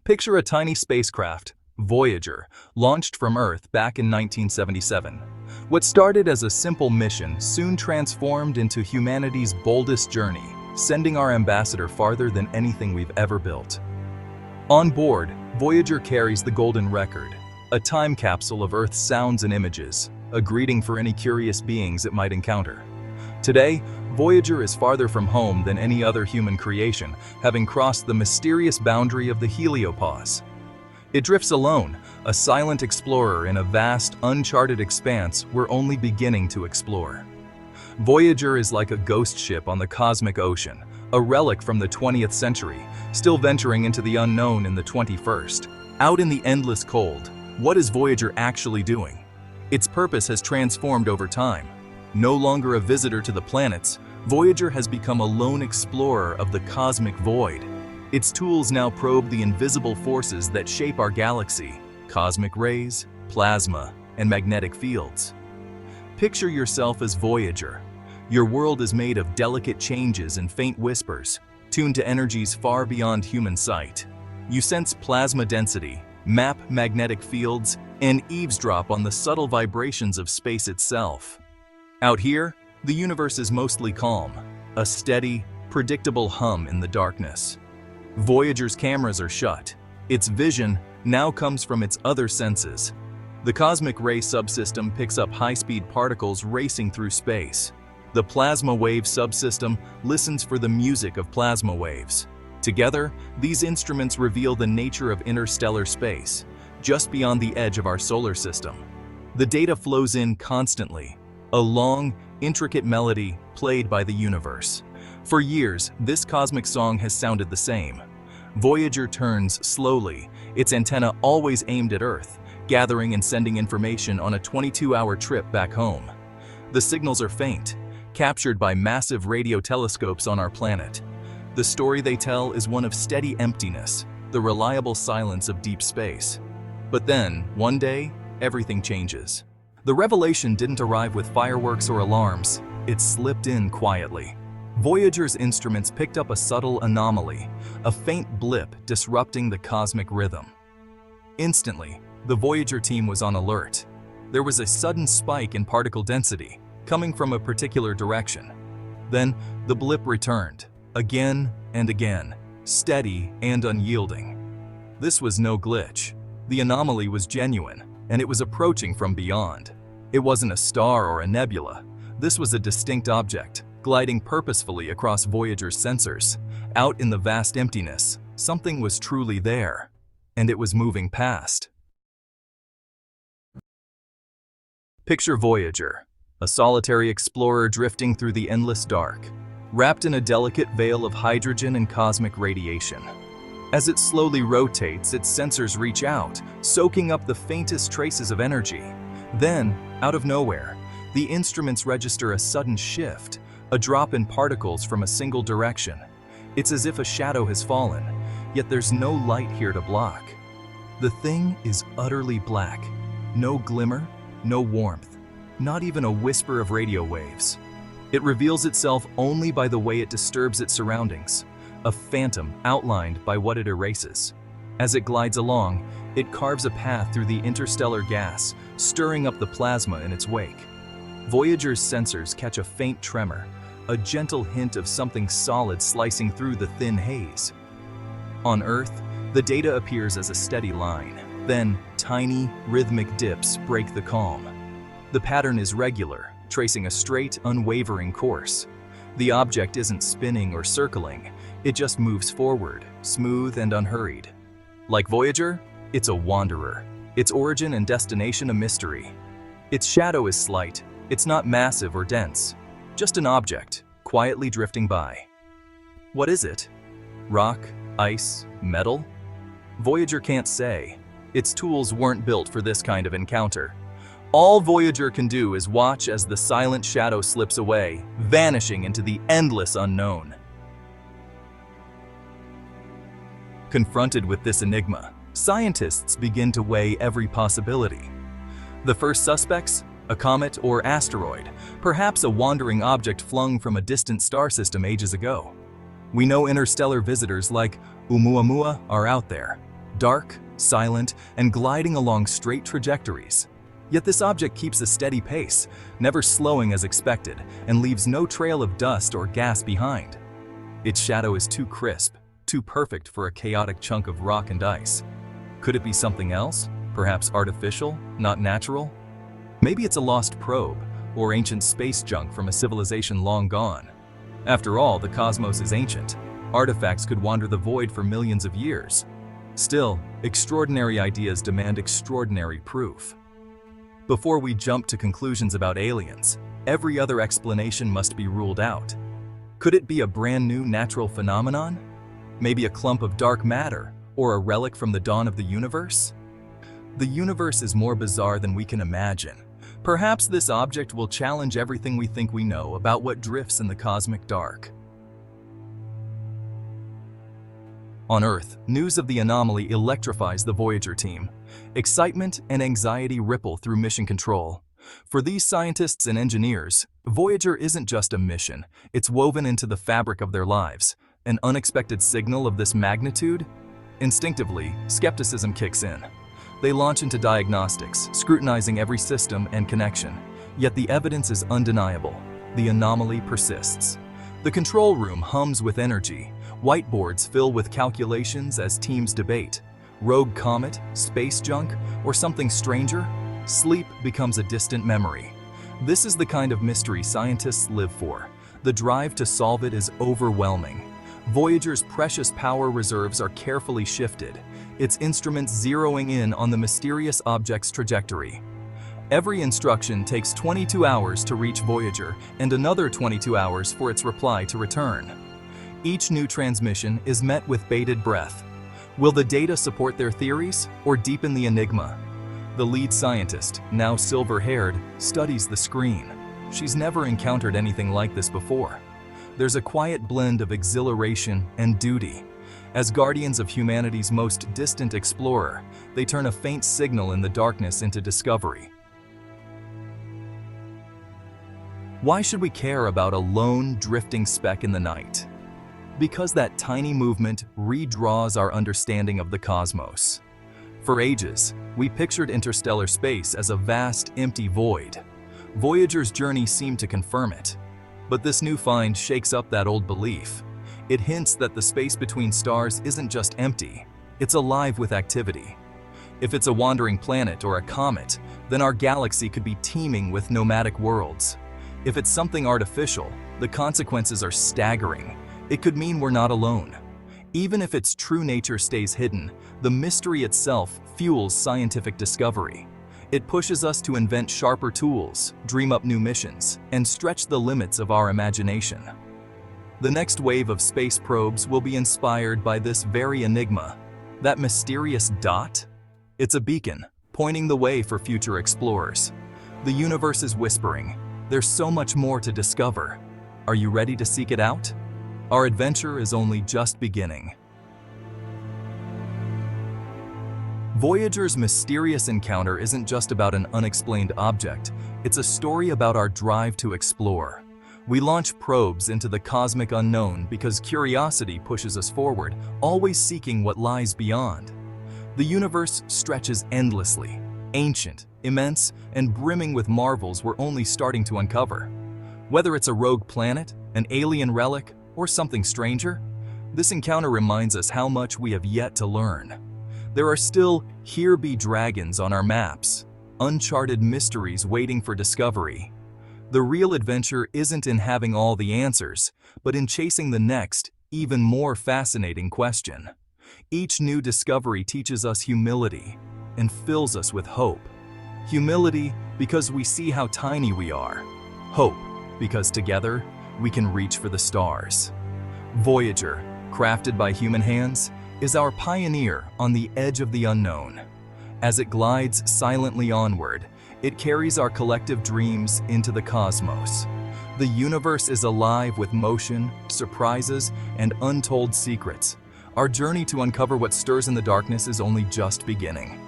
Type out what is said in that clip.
Picture a tiny spacecraft, Voyager, launched from Earth back in 1977. What started as a simple mission soon transformed into humanity's boldest journey, sending our ambassador farther than anything we've ever built. On board, Voyager carries the golden record, a time capsule of Earth's sounds and images, a greeting for any curious beings it might encounter. Today, Voyager is farther from home than any other human creation, having crossed the mysterious boundary of the heliopause. It drifts alone, a silent explorer in a vast, uncharted expanse we're only beginning to explore. Voyager is like a ghost ship on the cosmic ocean, a relic from the 20th century, still venturing into the unknown in the 21st. Out in the endless cold, what is Voyager actually doing? Its purpose has transformed over time. No longer a visitor to the planets, Voyager has become a lone explorer of the cosmic void. Its tools now probe the invisible forces that shape our galaxy: cosmic rays, plasma, and magnetic fields. Picture yourself as Voyager. Your world is made of delicate changes and faint whispers, tuned to energies far beyond human sight. You sense plasma density, map magnetic fields, and eavesdrop on the subtle vibrations of space itself. Out here, the universe is mostly calm, a steady, predictable hum in the darkness. Voyager's cameras are shut. Its vision now comes from its other senses. The cosmic ray subsystem picks up high-speed particles racing through space. The plasma wave subsystem listens for the music of plasma waves. Together, these instruments reveal the nature of interstellar space, just beyond the edge of our solar system. The data flows in constantly, a long, intricate melody played by the universe. For years, this cosmic song has sounded the same. Voyager turns slowly, its antenna always aimed at Earth, gathering and sending information on a 22-hour trip back home. The signals are faint, captured by massive radio telescopes on our planet. The story they tell is one of steady emptiness, the reliable silence of deep space. But then, one day, everything changes. The revelation didn't arrive with fireworks or alarms, it slipped in quietly. Voyager's instruments picked up a subtle anomaly, a faint blip disrupting the cosmic rhythm. Instantly, the Voyager team was on alert. There was a sudden spike in particle density, coming from a particular direction. Then, the blip returned, again and again, steady and unyielding. This was no glitch. The anomaly was genuine, and it was approaching from beyond. It wasn't a star or a nebula. This was a distinct object, gliding purposefully across Voyager's sensors. Out in the vast emptiness, something was truly there, and it was moving past. Picture Voyager, a solitary explorer drifting through the endless dark, wrapped in a delicate veil of hydrogen and cosmic radiation. As it slowly rotates, its sensors reach out, soaking up the faintest traces of energy. Then, out of nowhere, the instruments register a sudden shift, a drop in particles from a single direction. It's as if a shadow has fallen, yet there's no light here to block. The thing is utterly black. No glimmer, no warmth, not even a whisper of radio waves. It reveals itself only by the way it disturbs its surroundings, a phantom outlined by what it erases. As it glides along, it carves a path through the interstellar gas, stirring up the plasma in its wake. Voyager's sensors catch a faint tremor, a gentle hint of something solid slicing through the thin haze. On Earth, the data appears as a steady line. Then, tiny, rhythmic dips break the calm. The pattern is regular, tracing a straight, unwavering course. The object isn't spinning or circling, it just moves forward, smooth and unhurried. Like Voyager, it's a wanderer, its origin and destination a mystery. Its shadow is slight, it's not massive or dense, just an object, quietly drifting by. What is it? Rock, ice, metal? Voyager can't say. Its tools weren't built for this kind of encounter. All Voyager can do is watch as the silent shadow slips away, vanishing into the endless unknown. Confronted with this enigma, scientists begin to weigh every possibility. The first suspects? A comet or asteroid, perhaps a wandering object flung from a distant star system ages ago. We know interstellar visitors like Oumuamua are out there, dark, silent, and gliding along straight trajectories. Yet this object keeps a steady pace, never slowing as expected, and leaves no trail of dust or gas behind. Its shadow is too crisp, too perfect for a chaotic chunk of rock and ice. Could it be something else? Perhaps artificial, not natural? Maybe it's a lost probe, or ancient space junk from a civilization long gone. After all, the cosmos is ancient. Artifacts could wander the void for millions of years. Still, extraordinary ideas demand extraordinary proof. Before we jump to conclusions about aliens, every other explanation must be ruled out. Could it be a brand new natural phenomenon? Maybe a clump of dark matter, or a relic from the dawn of the universe? The universe is more bizarre than we can imagine. Perhaps this object will challenge everything we think we know about what drifts in the cosmic dark. On Earth, news of the anomaly electrifies the Voyager team. Excitement and anxiety ripple through mission control. For these scientists and engineers, Voyager isn't just a mission, it's woven into the fabric of their lives. An unexpected signal of this magnitude? Instinctively, skepticism kicks in. They launch into diagnostics, scrutinizing every system and connection. Yet the evidence is undeniable. The anomaly persists. The control room hums with energy. Whiteboards fill with calculations as teams debate. Rogue comet, space junk, or something stranger? Sleep becomes a distant memory. This is the kind of mystery scientists live for. The drive to solve it is overwhelming. Voyager's precious power reserves are carefully shifted, its instruments zeroing in on the mysterious object's trajectory. Every instruction takes 22 hours to reach Voyager and another 22 hours for its reply to return. Each new transmission is met with bated breath. Will the data support their theories or deepen the enigma? The lead scientist, now silver-haired, studies the screen. She's never encountered anything like this before. There's a quiet blend of exhilaration and duty. As guardians of humanity's most distant explorer, they turn a faint signal in the darkness into discovery. Why should we care about a lone, drifting speck in the night? Because that tiny movement redraws our understanding of the cosmos. For ages, we pictured interstellar space as a vast, empty void. Voyager's journey seemed to confirm it. But this new find shakes up that old belief. It hints that the space between stars isn't just empty, it's alive with activity. If it's a wandering planet or a comet, then our galaxy could be teeming with nomadic worlds. If it's something artificial, the consequences are staggering. It could mean we're not alone. Even if its true nature stays hidden, the mystery itself fuels scientific discovery. It pushes us to invent sharper tools, dream up new missions, and stretch the limits of our imagination. The next wave of space probes will be inspired by this very enigma. That mysterious dot? It's a beacon, pointing the way for future explorers. The universe is whispering, there's so much more to discover. Are you ready to seek it out? Our adventure is only just beginning. Voyager's mysterious encounter isn't just about an unexplained object, it's a story about our drive to explore. We launch probes into the cosmic unknown because curiosity pushes us forward, always seeking what lies beyond. The universe stretches endlessly, ancient, immense, and brimming with marvels we're only starting to uncover. Whether it's a rogue planet, an alien relic, or something stranger, this encounter reminds us how much we have yet to learn. There are still here-be dragons on our maps, uncharted mysteries waiting for discovery. The real adventure isn't in having all the answers, but in chasing the next, even more fascinating question. Each new discovery teaches us humility and fills us with hope. Humility because we see how tiny we are. Hope because together we can reach for the stars. Voyager, crafted by human hands, is our pioneer on the edge of the unknown. As it glides silently onward, it carries our collective dreams into the cosmos. The universe is alive with motion, surprises, and untold secrets. Our journey to uncover what stirs in the darkness is only just beginning.